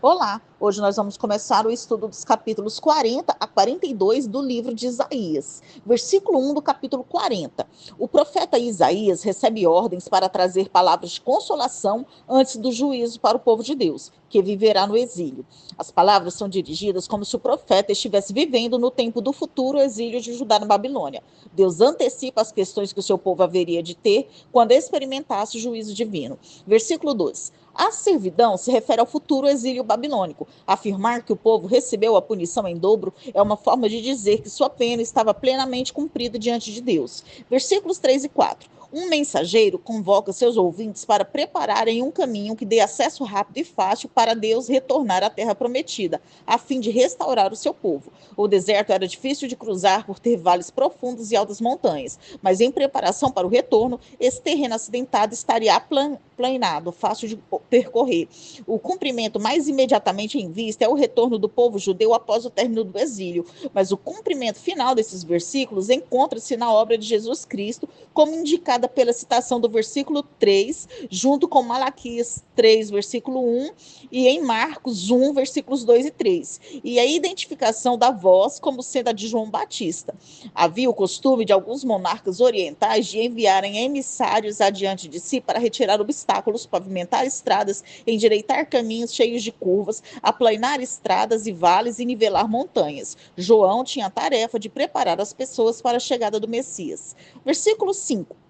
Olá, hoje nós vamos começar o estudo dos capítulos 40 a 42 do livro de Isaías. Versículo 1 do capítulo 40. O profeta Isaías recebe ordens para trazer palavras de consolação antes do juízo para o povo de Deus, que viverá no exílio. As palavras são dirigidas como se o profeta estivesse vivendo no tempo do futuro exílio de Judá na Babilônia. Deus antecipa as questões que o seu povo haveria de ter quando experimentasse o juízo divino. Versículo 2. A servidão se refere ao futuro exílio babilônico. Afirmar que o povo recebeu a punição em dobro é uma forma de dizer que sua pena estava plenamente cumprida diante de Deus. Versículos 3 e 4. Um mensageiro convoca seus ouvintes para prepararem um caminho que dê acesso rápido e fácil para Deus retornar à terra prometida, a fim de restaurar o seu povo. O deserto era difícil de cruzar por ter vales profundos e altas montanhas, mas em preparação para o retorno, esse terreno acidentado estaria aplanado, fácil de percorrer. O cumprimento mais imediatamente em vista é o retorno do povo judeu após o término do exílio, mas o cumprimento final desses versículos encontra-se na obra de Jesus Cristo, como indicada pela citação do versículo 3, junto com Malaquias 3, versículo 1, e em Marcos 1, versículos 2 e 3, e a identificação da voz como sendo a de João Batista. Havia o costume de alguns monarcas orientais de enviarem emissários adiante de si para retirar obstáculos, pavimentar estradas, endireitar caminhos cheios de curvas, aplanar estradas e vales e nivelar montanhas. João tinha a tarefa de preparar as pessoas para a chegada do Messias. Versículo 5.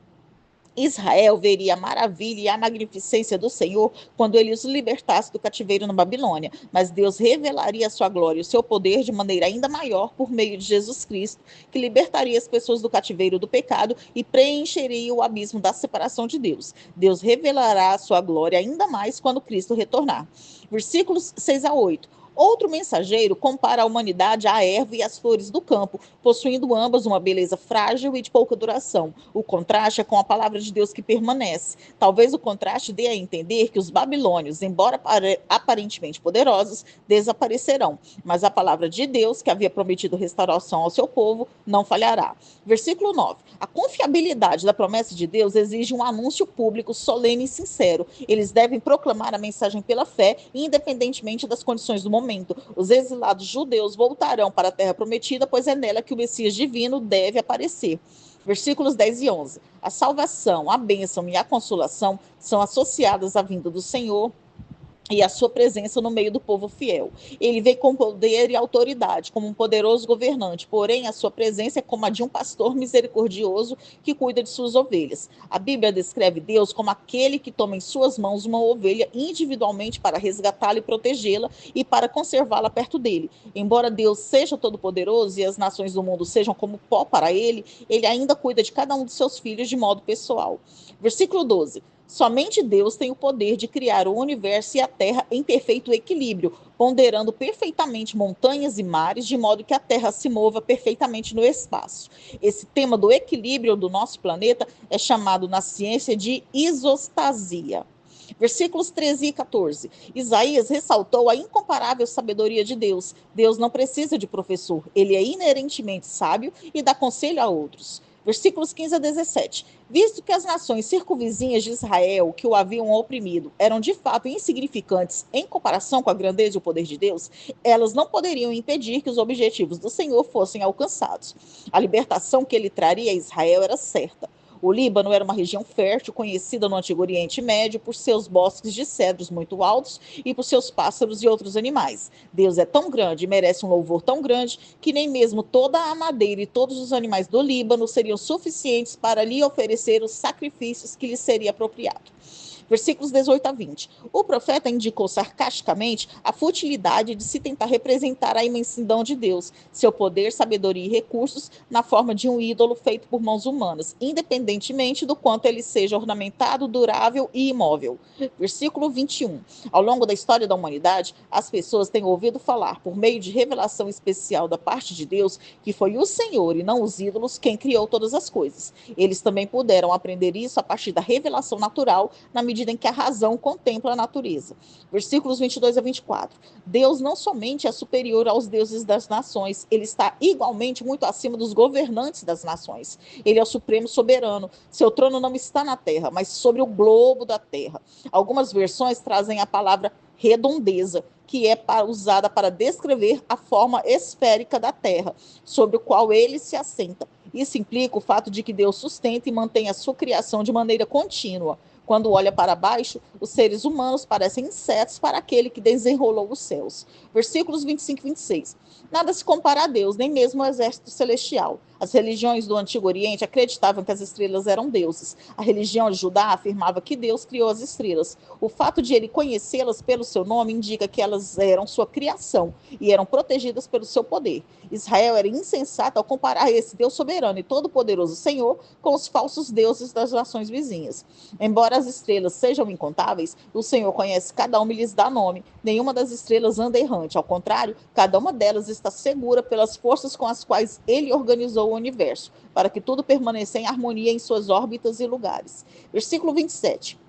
Israel veria a maravilha e a magnificência do Senhor quando ele os libertasse do cativeiro na Babilônia, mas Deus revelaria a sua glória e o seu poder de maneira ainda maior por meio de Jesus Cristo, que libertaria as pessoas do cativeiro do pecado e preencheria o abismo da separação de Deus. Deus revelará a sua glória ainda mais quando Cristo retornar. Versículos 6 a 8. Outro mensageiro compara a humanidade à erva e às flores do campo, possuindo ambas uma beleza frágil e de pouca duração. O contraste é com a palavra de Deus que permanece. Talvez o contraste dê a entender que os babilônios, embora aparentemente poderosos, desaparecerão, mas a palavra de Deus, que havia prometido restauração ao seu povo, não falhará. Versículo 9. A confiabilidade da promessa de Deus exige um anúncio público solene e sincero. Eles devem proclamar a mensagem pela fé, independentemente das condições do momento. Os exilados judeus voltarão para a terra prometida, pois é nela que o Messias divino deve aparecer. Versículos 10 e 11. A salvação, a bênção e a consolação são associadas à vinda do Senhor e a sua presença no meio do povo fiel. Ele veio com poder e autoridade, como um poderoso governante, porém a sua presença é como a de um pastor misericordioso que cuida de suas ovelhas. A Bíblia descreve Deus como aquele que toma em suas mãos uma ovelha individualmente para resgatá-la e protegê-la e para conservá-la perto dele. Embora Deus seja todo-poderoso e as nações do mundo sejam como pó para ele, ele ainda cuida de cada um de seus filhos de modo pessoal. Versículo 12. Somente Deus tem o poder de criar o universo e a Terra em perfeito equilíbrio, ponderando perfeitamente montanhas e mares, de modo que a Terra se mova perfeitamente no espaço. Esse tema do equilíbrio do nosso planeta é chamado na ciência de isostasia. Versículos 13 e 14. Isaías ressaltou a incomparável sabedoria de Deus. Deus não precisa de professor, ele é inerentemente sábio e dá conselho a outros. Versículos 15 a 17. Visto que as nações circunvizinhas de Israel, que o haviam oprimido, eram de fato insignificantes em comparação com a grandeza e o poder de Deus, elas não poderiam impedir que os objetivos do Senhor fossem alcançados. A libertação que ele traria a Israel era certa. O Líbano era uma região fértil, conhecida no Antigo Oriente Médio por seus bosques de cedros muito altos e por seus pássaros e outros animais. Deus é tão grande e merece um louvor tão grande que nem mesmo toda a madeira e todos os animais do Líbano seriam suficientes para lhe oferecer os sacrifícios que lhe seria apropriado. Versículos 18 a 20. O profeta indicou sarcasticamente a futilidade de se tentar representar a imensidão de Deus, seu poder, sabedoria e recursos na forma de um ídolo feito por mãos humanas, independentemente do quanto ele seja ornamentado, durável e imóvel. Versículo 21. Ao longo da história da humanidade, as pessoas têm ouvido falar, por meio de revelação especial da parte de Deus, que foi o Senhor e não os ídolos quem criou todas as coisas. Eles também puderam aprender isso a partir da revelação natural, na medida medida em que a razão contempla a natureza. Versículos 22 a 24. Deus não somente é superior aos deuses das nações, ele está igualmente muito acima dos governantes das nações. Ele é o supremo soberano. Seu trono não está na terra, mas sobre o globo da terra. Algumas versões trazem a palavra redondeza, que é usada para descrever a forma esférica da terra, sobre o qual ele se assenta. Isso implica o fato de que Deus sustenta e mantém a sua criação de maneira contínua. Quando olha para baixo, os seres humanos parecem insetos para aquele que desenrolou os céus. Versículos 25 e 26. Nada se compara a Deus, nem mesmo ao exército celestial. As religiões do Antigo Oriente acreditavam que as estrelas eram deuses. A religião de Judá afirmava que Deus criou as estrelas. O fato de ele conhecê-las pelo seu nome indica que elas eram sua criação e eram protegidas pelo seu poder. Israel era insensato ao comparar esse Deus soberano e todo-poderoso Senhor com os falsos deuses das nações vizinhas. Embora as estrelas sejam incontáveis, o Senhor conhece cada uma e lhes dá nome. Nenhuma das estrelas anda errante. Ao contrário, cada uma delas está segura pelas forças com as quais ele organizou o universo, para que tudo permaneça em harmonia em suas órbitas e lugares. Versículo 27.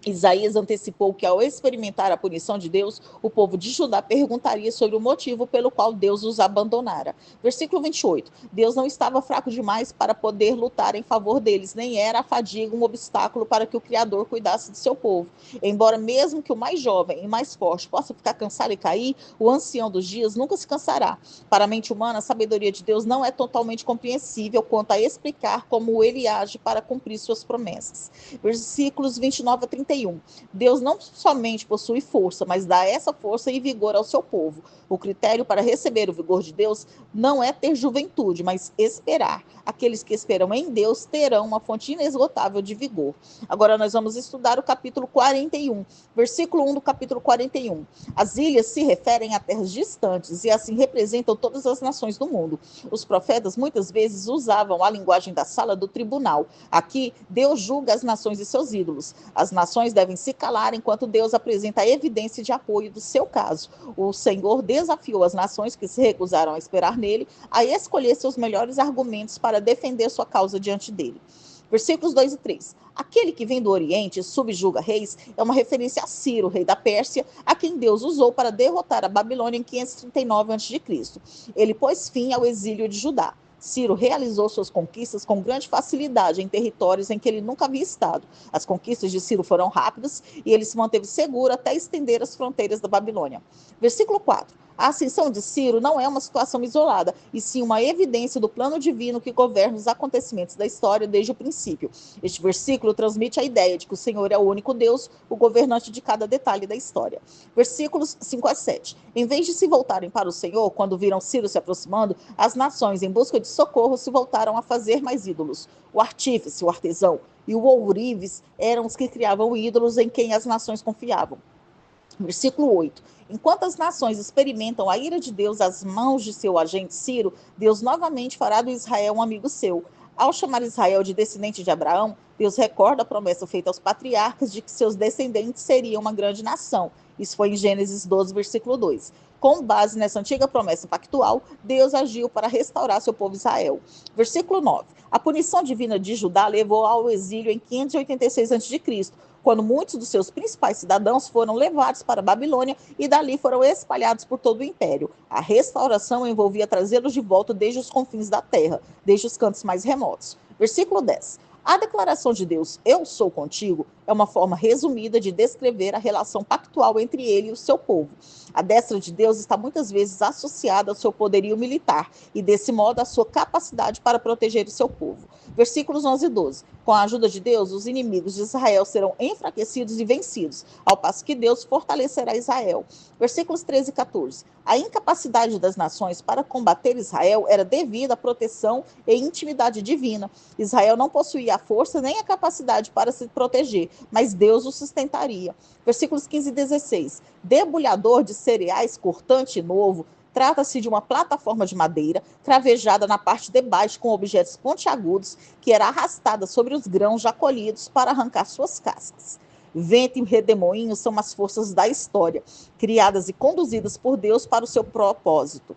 Isaías antecipou que, ao experimentar a punição de Deus, o povo de Judá perguntaria sobre o motivo pelo qual Deus os abandonara. Versículo 28. Deus não estava fraco demais para poder lutar em favor deles, nem era a fadiga um obstáculo para que o Criador cuidasse de seu povo. Embora mesmo que o mais jovem e mais forte possa ficar cansado e cair, o ancião dos dias nunca se cansará. Para a mente humana, a sabedoria de Deus não é totalmente compreensível quanto a explicar como ele age para cumprir suas promessas. Versículos 29 a 31. Deus não somente possui força, mas dá essa força e vigor ao seu povo. O critério para receber o vigor de Deus não é ter juventude, mas esperar. Aqueles que esperam em Deus terão uma fonte inesgotável de vigor. Agora nós vamos estudar o capítulo 41, versículo 1 do capítulo 41. As ilhas se referem a terras distantes e assim representam todas as nações do mundo. Os profetas muitas vezes usavam a linguagem da sala do tribunal. Aqui, Deus julga as nações e seus ídolos. As nações devem se calar enquanto Deus apresenta a evidência de apoio do seu caso. O Senhor desafiou as nações que se recusaram a esperar nele a escolher seus melhores argumentos para defender sua causa diante dele. Versículos 2 e 3. Aquele que vem do Oriente e subjuga reis é uma referência a Ciro, rei da Pérsia, a quem Deus usou para derrotar a Babilônia em 539 a.C. Ele pôs fim ao exílio de Judá. Ciro realizou suas conquistas com grande facilidade em territórios em que ele nunca havia estado. As conquistas de Ciro foram rápidas e ele se manteve seguro até estender as fronteiras da Babilônia. Versículo 4. A ascensão de Ciro não é uma situação isolada, e sim uma evidência do plano divino que governa os acontecimentos da história desde o princípio. Este versículo transmite a ideia de que o Senhor é o único Deus, o governante de cada detalhe da história. Versículos 5 a 7. Em vez de se voltarem para o Senhor, quando viram Ciro se aproximando, as nações, em busca de socorro, se voltaram a fazer mais ídolos. O artífice, o artesão e o ourives eram os que criavam ídolos em quem as nações confiavam. Versículo 8. Enquanto as nações experimentam a ira de Deus às mãos de seu agente Ciro, Deus novamente fará do Israel um amigo seu. Ao chamar Israel de descendente de Abraão, Deus recorda a promessa feita aos patriarcas de que seus descendentes seriam uma grande nação. Isso foi em Gênesis 12, versículo 2. Com base nessa antiga promessa pactual, Deus agiu para restaurar seu povo Israel. Versículo 9. A punição divina de Judá levou ao exílio em 586 a.C., quando muitos dos seus principais cidadãos foram levados para a Babilônia e dali foram espalhados por todo o império. A restauração envolvia trazê-los de volta desde os confins da terra, desde os cantos mais remotos. Versículo 10. A declaração de Deus, eu sou contigo, é uma forma resumida de descrever a relação pactual entre ele e o seu povo. A destra de Deus está muitas vezes associada ao seu poderio militar e, desse modo, à sua capacidade para proteger o seu povo. Versículos 11 e 12. Com a ajuda de Deus, os inimigos de Israel serão enfraquecidos e vencidos, ao passo que Deus fortalecerá Israel. Versículos 13 e 14. A incapacidade das nações para combater Israel era devida à proteção e intimidade divina. Israel não possuía a força nem a capacidade para se proteger, mas Deus o sustentaria. Versículos 15 e 16. Debulhador de cereais cortante e novo, trata-se de uma plataforma de madeira cravejada na parte de baixo com objetos pontiagudos que era arrastada sobre os grãos já colhidos para arrancar suas cascas. Vento e redemoinho são as forças da história, criadas e conduzidas por Deus para o seu propósito.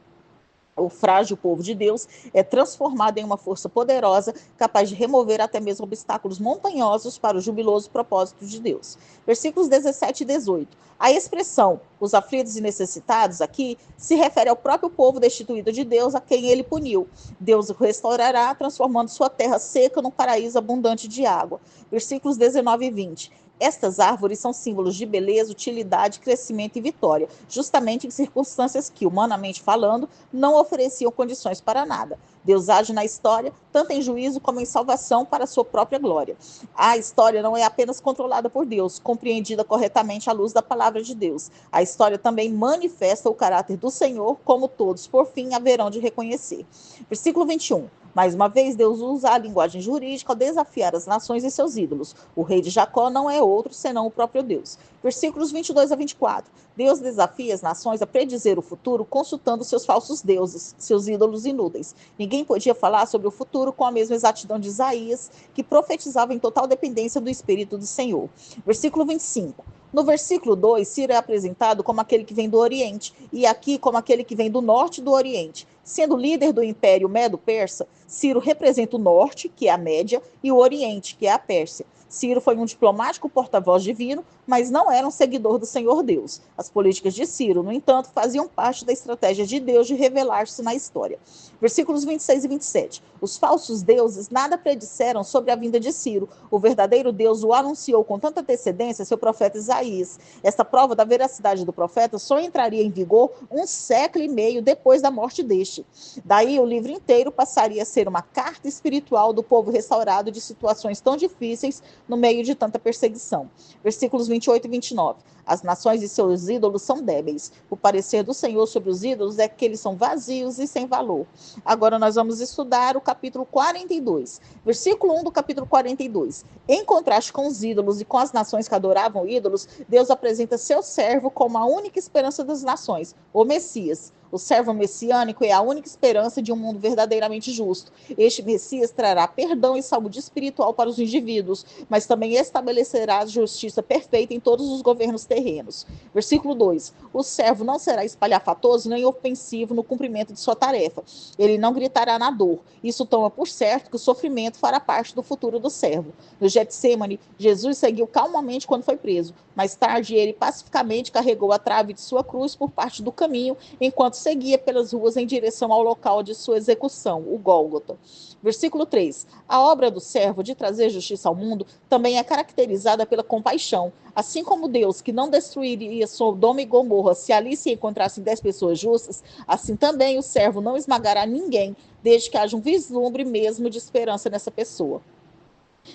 O frágil povo de Deus é transformado em uma força poderosa, capaz de remover até mesmo obstáculos montanhosos para o jubiloso propósito de Deus. Versículos 17 e 18. A expressão os aflitos e necessitados aqui se refere ao próprio povo destituído de Deus, a quem ele puniu. Deus o restaurará, transformando sua terra seca num paraíso abundante de água. Versículos 19 e 20. Estas árvores são símbolos de beleza, utilidade, crescimento e vitória, justamente em circunstâncias que, humanamente falando, não ofereciam condições para nada. Deus age na história, tanto em juízo como em salvação, para a sua própria glória. A história não é apenas controlada por Deus, compreendida corretamente à luz da palavra de Deus. A história também manifesta o caráter do Senhor, como todos, por fim, haverão de reconhecer. Versículo 21. Mais uma vez, Deus usa a linguagem jurídica ao desafiar as nações e seus ídolos. O rei de Jacó não é outro senão o próprio Deus. Versículos 22 a 24. Deus desafia as nações a predizer o futuro consultando seus falsos deuses, seus ídolos inúteis. Ninguém podia falar sobre o futuro com a mesma exatidão de Isaías, que profetizava em total dependência do Espírito do Senhor. Versículo 25. No versículo 2, Ciro é apresentado como aquele que vem do Oriente, e aqui como aquele que vem do Norte do Oriente. Sendo líder do Império Medo-Persa, Ciro representa o Norte, que é a Média, e o Oriente, que é a Pérsia. Ciro foi um diplomático porta-voz divino, mas não era um seguidor do Senhor Deus. As políticas de Ciro, no entanto, faziam parte da estratégia de Deus de revelar-se na história. Versículos 26 e 27. Os falsos deuses nada predisseram sobre a vinda de Ciro. O verdadeiro Deus o anunciou com tanta antecedência seu profeta Isaías. Esta prova da veracidade do profeta só entraria em vigor um século e meio depois da morte deste. Daí o livro inteiro passaria a ser uma carta espiritual do povo restaurado de situações tão difíceis no meio de tanta perseguição. Versículos 28 e 29. As nações e seus ídolos são débeis. O parecer do Senhor sobre os ídolos é que eles são vazios e sem valor. Agora nós vamos estudar o capítulo 42. Versículo 1 do capítulo 42. Em contraste com os ídolos e com as nações que adoravam ídolos, Deus apresenta seu servo como a única esperança das nações, o Messias. O servo messiânico é a única esperança de um mundo verdadeiramente justo. Este Messias trará perdão e saúde espiritual para os indivíduos, mas também estabelecerá justiça perfeita em todos os governos terrenos. Versículo 2. O servo não será espalhafatoso nem ofensivo no cumprimento de sua tarefa. Ele não gritará na dor. Isso toma por certo que o sofrimento fará parte do futuro do servo. No Getsêmani, Jesus seguiu calmamente quando foi preso. Mais tarde, ele pacificamente carregou a trave de sua cruz por parte do caminho, enquanto seguia pelas ruas em direção ao local de sua execução, o Gólgota. Versículo 3. A obra do servo de trazer justiça ao mundo também é caracterizada pela compaixão. Assim como Deus, que não destruiria Sodoma e Gomorra se ali se encontrassem 10 pessoas justas, assim também o servo não esmagará ninguém, desde que haja um vislumbre mesmo de esperança nessa pessoa.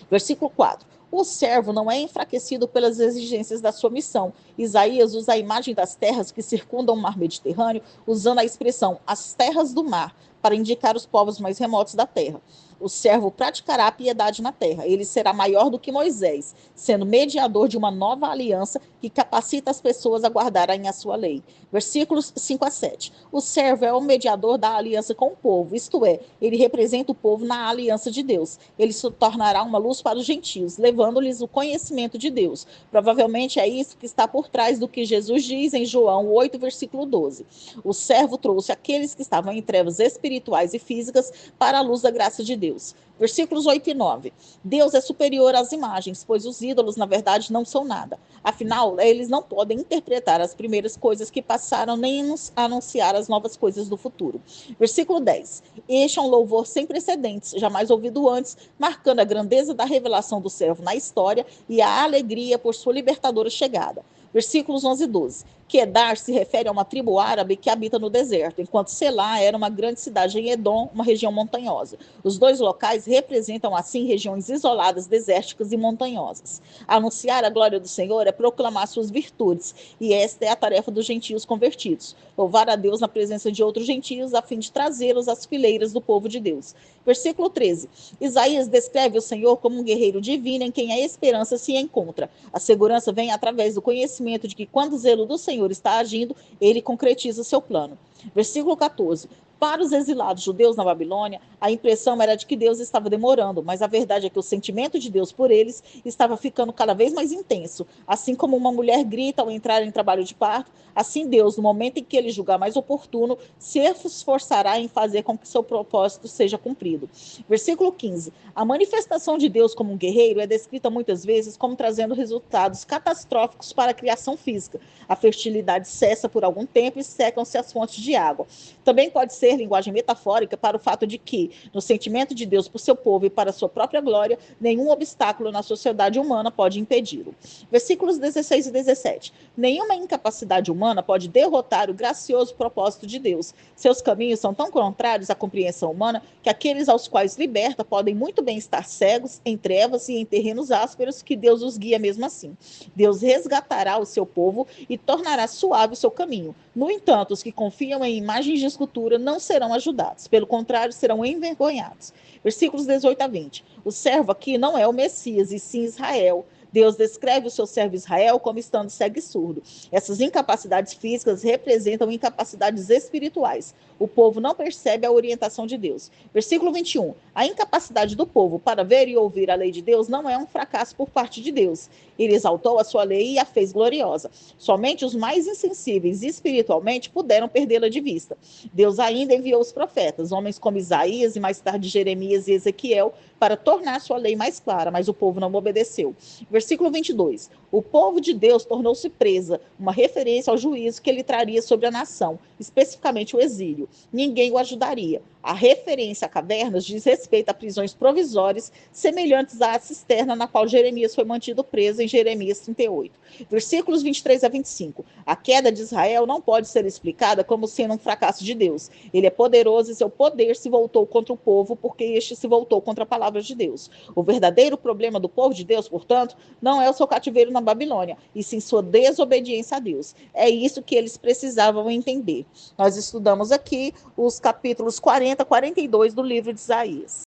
Versículo 4. O servo não é enfraquecido pelas exigências da sua missão. Isaías usa a imagem das terras que circundam o mar Mediterrâneo, usando a expressão as terras do mar, para indicar os povos mais remotos da terra. O servo praticará a piedade na terra. Ele será maior do que Moisés, sendo mediador de uma nova aliança que capacita as pessoas a guardarem a sua lei. Versículos 5 a 7. O servo é o mediador da aliança com o povo, isto é, ele representa o povo na aliança de Deus. Ele se tornará uma luz para os gentios, levando-lhes o conhecimento de Deus. Provavelmente é isso que está por trás do que Jesus diz em João 8, versículo 12. O servo trouxe aqueles que estavam em trevas espirituais e físicas para a luz da graça de Deus. Versículos 8 e 9. Deus é superior às imagens, pois os ídolos, na verdade, não são nada. Afinal, eles não podem interpretar as primeiras coisas que passaram, nem anunciar as novas coisas do futuro. Versículo 10. Este é um louvor sem precedentes, jamais ouvido antes, marcando a grandeza da revelação do servo na história e a alegria por sua libertadora chegada. Versículos 11 e 12. Quedar se refere a uma tribo árabe que habita no deserto, enquanto Selá era uma grande cidade em Edom, uma região montanhosa. Os dois locais representam, assim, regiões isoladas, desérticas e montanhosas. Anunciar a glória do Senhor é proclamar suas virtudes, e esta é a tarefa dos gentios convertidos. Louvar a Deus na presença de outros gentios, a fim de trazê-los às fileiras do povo de Deus. Versículo 13. Isaías descreve o Senhor como um guerreiro divino em quem a esperança se encontra. A segurança vem através do conhecimento de que, quando o zelo do Senhor está agindo, ele concretiza o seu plano. Versículo 14. Para os exilados judeus na Babilônia, a impressão era de que Deus estava demorando, mas a verdade é que o sentimento de Deus por eles estava ficando cada vez mais intenso. Assim como uma mulher grita ao entrar em trabalho de parto, assim Deus, no momento em que ele julgar mais oportuno, se esforçará em fazer com que seu propósito seja cumprido. Versículo 15. A manifestação de Deus como um guerreiro é descrita muitas vezes como trazendo resultados catastróficos para a criação física. A fertilidade cessa por algum tempo e secam-se as fontes de água. Também pode ser linguagem metafórica para o fato de que, no sentimento de Deus por seu povo e para sua própria glória, nenhum obstáculo na sociedade humana pode impedi-lo. Versículos 16 e 17. Nenhuma incapacidade humana pode derrotar o gracioso propósito de Deus. Seus caminhos são tão contrários à compreensão humana que aqueles aos quais liberta podem muito bem estar cegos, em trevas e em terrenos ásperos, que Deus os guia mesmo assim. Deus resgatará o seu povo e tornará suave o seu caminho. No entanto, os que confiam em imagens de escultura não serão ajudados. Pelo contrário, serão envergonhados. Versículos 18 a 20. O servo aqui não é o Messias, e sim Israel. Deus descreve o seu servo Israel como estando cego e surdo. Essas incapacidades físicas representam incapacidades espirituais. O povo não percebe a orientação de Deus. Versículo 21. A incapacidade do povo para ver e ouvir a lei de Deus não é um fracasso por parte de Deus. Ele exaltou a sua lei e a fez gloriosa. Somente os mais insensíveis espiritualmente puderam perdê-la de vista. Deus ainda enviou os profetas, homens como Isaías e mais tarde Jeremias e Ezequiel, para tornar sua lei mais clara, mas o povo não obedeceu. Versículo 22. O povo de Deus tornou-se presa, uma referência ao juízo que ele traria sobre a nação, especificamente o exílio. Ninguém o ajudaria. A referência a cavernas diz respeito a prisões provisórias semelhantes à cisterna na qual Jeremias foi mantido preso em Jeremias 38. Versículos 23 a 25. A queda de Israel não pode ser explicada como sendo um fracasso de Deus. Ele é poderoso e seu poder se voltou contra o povo porque este se voltou contra a palavra de Deus. O verdadeiro problema do povo de Deus, portanto, não é o seu cativeiro na Babilônia, e sim sua desobediência a Deus. É isso que eles precisavam entender. Nós estudamos aqui os capítulos 40 a 42 do livro de Isaías.